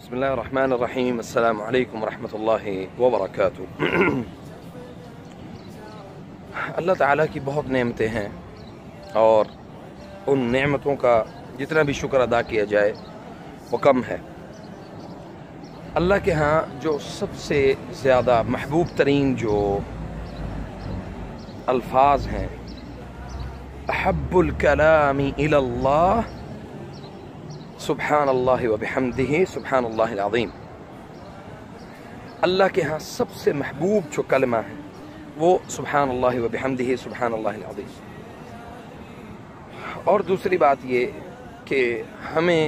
بسم اللہ الرحمن الرحیم۔ السلام علیکم ورحمۃ اللہ وبرکاتہ۔ اللہ تعالیٰ کی بہت نعمتیں ہیں اور ان نعمتوں کا جتنا بھی شکر ادا کیا جائے وہ کم ہے۔ اللہ کے ہاں جو سب سے زیادہ محبوب ترین جو الفاظ ہیں، احب الکلام الی اللہ سبحان اللہ وبحمدہ سبحان اللہ العظیم۔ اللہ کے ہاں سب سے محبوب جو کلمہ ہے وہ سبحان اللہ وبحمدہ سبحان اللہ العظیم۔ اور دوسری بات یہ کہ ہمیں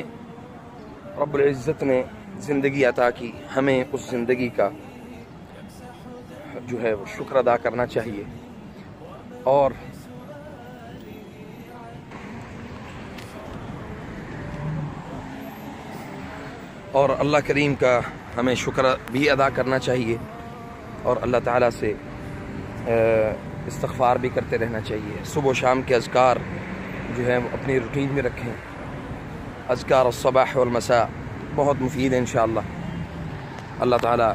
رب العزت نے زندگی عطا کی، ہمیں اس زندگی کا جو ہے وہ شکر ادا کرنا چاہیے اور اللہ کریم کا ہمیں شکر بھی ادا کرنا چاہیے اور اللہ تعالیٰ سے استغفار بھی کرتے رہنا چاہیے۔ صبح و شام کے اذکار جو ہے وہ اپنی روٹین میں رکھیں۔ اذکار الصباح والمساء بہت مفید ہے انشاءاللہ۔ اللہ تعالیٰ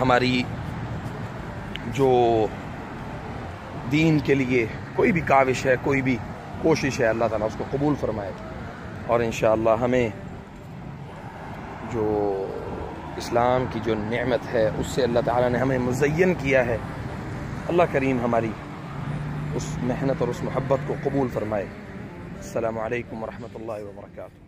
ہماری جو دین کے لیے کوئی بھی کاوش ہے، کوئی بھی کوشش ہے، اللہ تعالیٰ اس کو قبول فرمائے اور انشاءاللہ ہمیں جو اسلام کی جو نعمت ہے اس سے اللہ تعالیٰ نے ہمیں مزین کیا ہے، اللہ کریم ہماری اس محنت اور اس محبت کو قبول فرمائے۔ السلام علیکم ورحمۃ اللہ وبرکاتہ۔